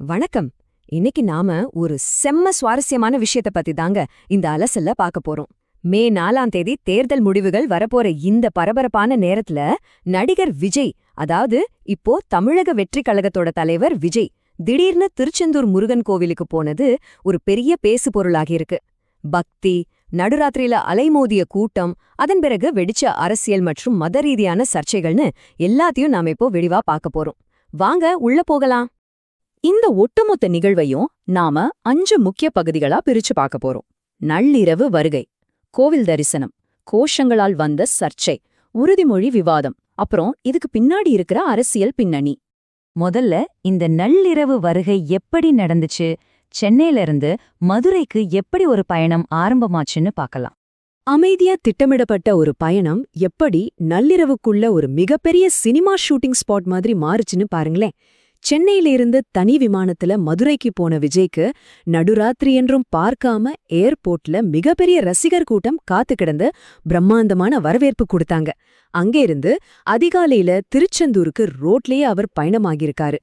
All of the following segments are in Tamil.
வணக்கம். இன்னைக்கு நாம ஒரு செம்ம சுவாரஸ்யமான விஷயத்த பத்தி தாங்க இந்த அலசல்ல பார்க்க போறோம். மே 4ஆம் தேதி தேர்தல் முடிவுகள் வரப்போற இந்த பரபரப்பான நேரத்துல நடிகர் விஜய், அதாவது இப்போ தமிழக வெற்றி கழகத்தோட தலைவர் விஜய், திடீர்னு திருச்செந்தூர் முருகன் கோவிலுக்கு போனது ஒரு பெரிய பேசு பொருளாகியிருக்கு. பக்தி, நடுராத்திரியில அலைமோதிய கூட்டம், அதன் பிறகு வெடிச்ச அரசியல் மற்றும் மத ரீதியான சர்ச்சைகள்னு எல்லாத்தையும் நாம இப்போ விரிவா பார்க்க போறோம். வாங்க உள்ள போகலாம். இந்த ஒட்டுமொத்த நிகழ்வையும் நாம 5 முக்கிய பகுதிகளா பிரிச்சு பார்க்க போறோம். நள்ளிரவு வருகை, கோவில் தரிசனம், கோஷங்களால் வந்த சர்ச்சை, உறுதிமொழி விவாதம், அப்புறம் இதுக்கு பின்னாடி இருக்கிற அரசியல் பின்னணி. முதல்ல இந்த நள்ளிரவு வருகை எப்படி நடந்துச்சு, சென்னையில இருந்து மதுரைக்கு எப்படி ஒரு பயணம் ஆரம்பமாச்சுன்னு பார்க்கலாம். அமைதியா திட்டமிடப்பட்ட ஒரு பயணம் எப்படி நள்ளிரவுக்குள்ள ஒரு மிகப்பெரிய சினிமா ஷூட்டிங் ஸ்பாட் மாதிரி மாறுச்சுன்னு பாருங்களேன். சென்னையிலிருந்து தனி விமானத்துல மதுரைக்கு போன விஜய்க்கு நடுராத்திரி என்றும் பார்க்காம ஏர்போர்ட்ல மிகப்பெரிய ரசிகர் கூட்டம் காத்து கிடந்து பிரம்மாண்டமான வரவேற்பு கொடுத்தாங்க. அங்கேருந்து அதிகாலையில திருச்செந்தூருக்கு ரோட்லயே அவர் பயணமாகியிருக்காரு.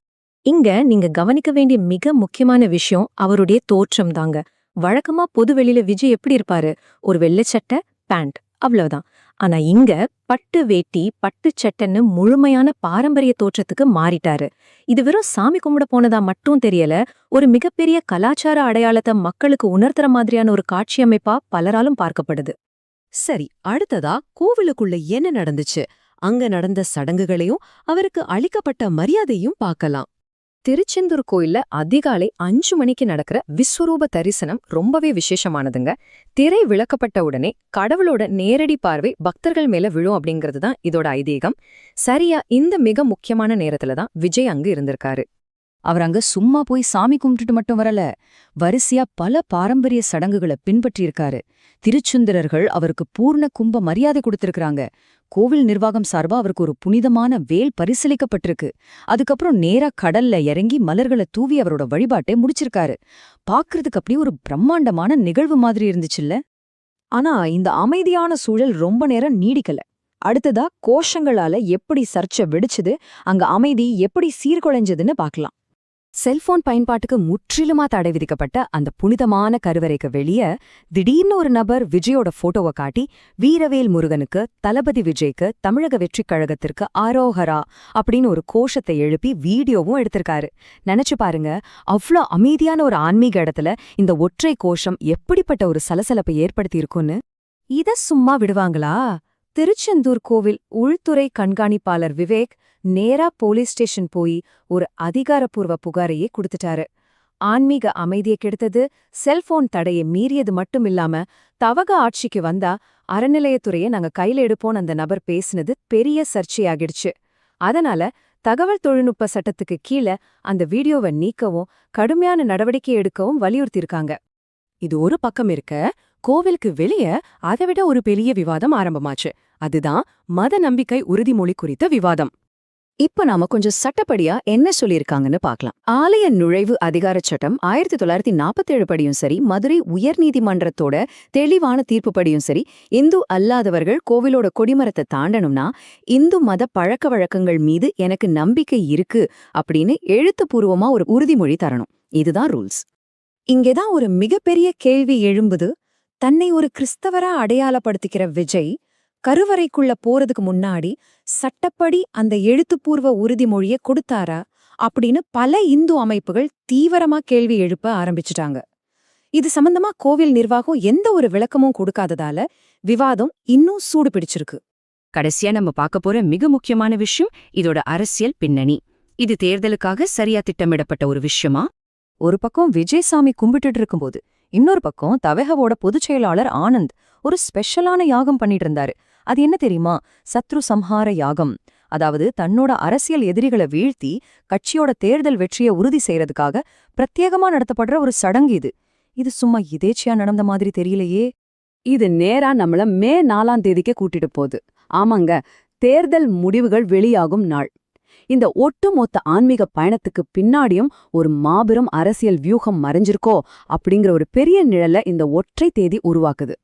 இங்க நீங்க கவனிக்க வேண்டிய மிக முக்கியமான விஷயம் அவருடைய தோற்றம் தாங்க. வழக்கமா பொதுவெளியில விஜய் எப்படி இருப்பாரு? ஒரு வெள்ளைச்சட்டை, பேண்ட், அவ்வளவுதான். ஆனா இங்க பட்டு வேட்டி, பட்டு சட்டைன்னு முழுமையான பாரம்பரிய தோற்றத்துக்கு மாறிட்டாரு. இது வெறும் சாமி கும்பிட போனதா மட்டும் தெரியல, ஒரு மிகப்பெரிய கலாச்சார அடையாளத்தை மக்களுக்கு உணர்த்துற மாதிரியான ஒரு காட்சி அமைப்பா பலராலும் பார்க்கப்படுது. சரி, அடுத்ததா கோவிலுக்குள்ள என்ன நடந்துச்சு, அங்க நடந்த சடங்குகளையும் அவருக்கு அளிக்கப்பட்ட மரியாதையும் பார்க்கலாம். திருச்செந்தூர் கோயில்ல அதிகாலை 5 மணிக்கு நடக்கிற விஸ்வரூப தரிசனம் ரொம்பவே விசேஷமானதுங்க. திரை விளக்கப்பட்ட உடனே கடவுளோட நேரடி பார்வை பக்தர்கள் மேல விழும் அப்படிங்கிறது தான் இதோட ஐதீகம். சரியா இந்த மிக முக்கியமான நேரத்துல தான் விஜய் அங்கு இருந்திருக்காரு. அவர் அங்க சும்மா போய் சாமி கும்பிட்டுட்டு மட்டும் வரல, வரிசையா பல பாரம்பரிய சடங்குகளை பின்பற்றியிருக்காரு. திருச்சுந்தரர்கள் அவருக்கு பூர்ண கும்ப மரியாதை கொடுத்திருக்காங்க. கோவில் நிர்வாகம் சார்பா அவருக்கு ஒரு புனிதமான வேல் பரிசீலிக்கப்பட்டிருக்கு. அதுக்கப்புறம் நேரா கடல்ல இறங்கி மலர்களை தூவி அவரோட வழிபாட்டை முடிச்சிருக்காரு. பாக்குறதுக்கு அப்படியே ஒரு பிரம்மாண்டமான நிகழ்வு மாதிரி இருந்துச்சுல்ல. ஆனா இந்த அமைதியான சூழல் ரொம்ப நேரம் நீடிக்கல. அடுத்ததா கோஷங்களால எப்படி சர்ச்சை வெடிச்சுது, அங்க அமைதி எப்படி சீர்குலைஞ்சதுன்னு பார்க்கலாம். செல்போன் பயன்பாட்டுக்கு முற்றிலுமா தடை விதிக்கப்பட்ட அந்த புனிதமான கருவறைக்கு வெளிய திடீர்னு ஒரு நபர் விஜயோட போட்டோவை காட்டி வீரவேல் முருகனுக்கு, தளபதி விஜய்க்கு, தமிழக வெற்றிக் கழகத்திற்கு ஆரோஹரா அப்படின்னு ஒரு கோஷத்தை எழுப்பி வீடியோவும் எடுத்திருக்காரு. நினைச்சு பாருங்க, அவ்ளோ அமைதியான ஒரு ஆன்மீக இடத்துல இந்த ஒற்றை கோஷம் எப்படிப்பட்ட ஒரு சலசலப்பை ஏற்படுத்தி இருக்குன்னு. இத சும்மா விடுவாங்களா? திருச்செந்தூர் கோவில் உள்துறை கண்காணிப்பாளர் விவேக் நேரா போலீஸ் ஸ்டேஷன் போய் ஒரு அதிகாரப்பூர்வ புகாரையே கொடுத்துட்டாரு. ஆன்மீக அமைதியை கெடுத்தது, செல்போன் தடையை மீறியது மட்டும் இல்லாம தவக ஆட்சிக்கு வந்தா அறநிலையத்துறையை நாங்க கையில எடுப்போம் அந்த நபர் பேசினது பெரிய சர்ச்சையாகிடுச்சு. அதனால தகவல் தொழில்நுட்ப சட்டத்துக்கு கீழே அந்த வீடியோவை நீக்கவும் கடுமையான நடவடிக்கை எடுக்கவும் வலியுறுத்தியிருக்காங்க. இது ஒரு பக்கம் இருக்க, கோவிலுக்கு வெளிய அதைவிட ஒரு பெரிய விவாதம் ஆரம்பமாச்சு. அதுதான் மத நம்பிக்கை உறுதிமொழி குறித்த விவாதம். இப்ப நாம கொஞ்சம் சட்டப்படியா என்ன சொல்லியிருக்காங்கன்னு பார்க்கலாம். ஆலய நுழைவு அதிகாரச் சட்டம் 1947 படியும் சரி, மதுரை உயர்நீதிமன்றத்தோட தெளிவான தீர்ப்புப்படியும் சரி, இந்து அல்லாதவர்கள் கோவிலோட கொடிமரத்தை தாண்டணும்னா இந்து மத பழக்க வழக்கங்கள் மீது எனக்கு நம்பிக்கை இருக்கு அப்படின்னு எழுத்துப்பூர்வமா ஒரு உறுதிமொழி தரணும். இதுதான் ரூல்ஸ். இங்கேதான் ஒரு மிகப்பெரிய கேள்வி எழும்புது. தன்னை ஒரு கிறிஸ்தவரா அடையாளப்படுத்திக்கிற விஜய் கருவறைக்குள்ள போறதுக்கு முன்னாடி சட்டப்படி அந்த எழுத்துப்பூர்வ உறுதிமொழிய கொடுத்தாரா அப்படின்னு பல இந்து அமைப்புகள் தீவிரமா கேள்வி எழுப்ப ஆரம்பிச்சுட்டாங்க. இது சம்பந்தமா கோவில் நிர்வாகம் எந்த ஒரு விளக்கமும் கொடுக்காததால விவாதம் இன்னும் சூடு பிடிச்சிருக்கு. கடைசியா நம்ம பார்க்க போற மிக முக்கியமான விஷயம் இதோட அரசியல் பின்னணி. இது தேர்தலுக்காக சரியா திட்டமிடப்பட்ட ஒரு விஷயமா? ஒரு பக்கம் விஜய் சாமி கும்பிட்டுட்டு இருக்கும்போது இன்னொரு பக்கம் தவஹவோட பொதுச் செயலாளர் ஆனந்த் ஒரு ஸ்பெஷலான யாகம் பண்ணிட்டு இருந்தாரு. அது என்ன தெரியுமா? சத்ரு சம்ஹார யாகம். அதாவது தன்னோட அரசியல் எதிரிகளை வீழ்த்தி கட்சியோட தேர்தல் வெற்றியை உறுதி செய்யறதுக்காக பிரத்யேகமா நடத்தப்படுற ஒரு சடங்கு இது. இது சும்மா இதேச்சியா நடந்த மாதிரி தெரியலையே. இது நேரா நம்மள மே 4ஆம் தேதிக்கே கூட்டிட்டு போகுது. ஆமாங்க, தேர்தல் முடிவுகள் வெளியாகும் நாள். இந்த ஒட்டுமொத்த ஆன்மீக பயணத்துக்கு பின்னாடியும் ஒரு மாபெரும் அரசியல் வியூகம் மறைஞ்சிருக்கோ அப்படிங்கிற ஒரு பெரிய நிழல இந்த ஒற்றை தேதி உருவாக்குது.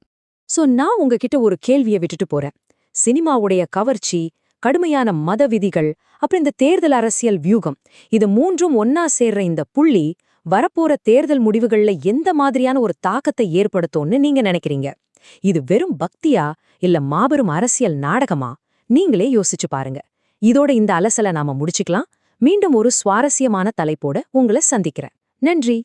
சோ நான் உங்ககிட்ட ஒரு கேள்வியை விட்டுட்டு போறேன். சினிமாவுடைய கவர்ச்சி, கடுமையான மத விதிகள், அப்புறம் இந்த தேர்தல் அரசியல் வியூகம், இது மூன்றும் ஒன்னா சேர்ற இந்த புள்ளி வரப்போற தேர்தல் முடிவுகள்ல எந்த மாதிரியான ஒரு தாக்கத்தை ஏற்படுத்தும்னு நீங்க நினைக்கிறீங்க? இது வெறும் பக்தியா இல்ல மாபெரும் அரசியல் நாடகமா? நீங்களே யோசிச்சு பாருங்க. இதோட இந்த அலசலை நாம முடிச்சுக்கலாம். மீண்டும் ஒரு சுவாரஸ்யமான தலைப்போட உங்களை சந்திக்கிறேன். நன்றி.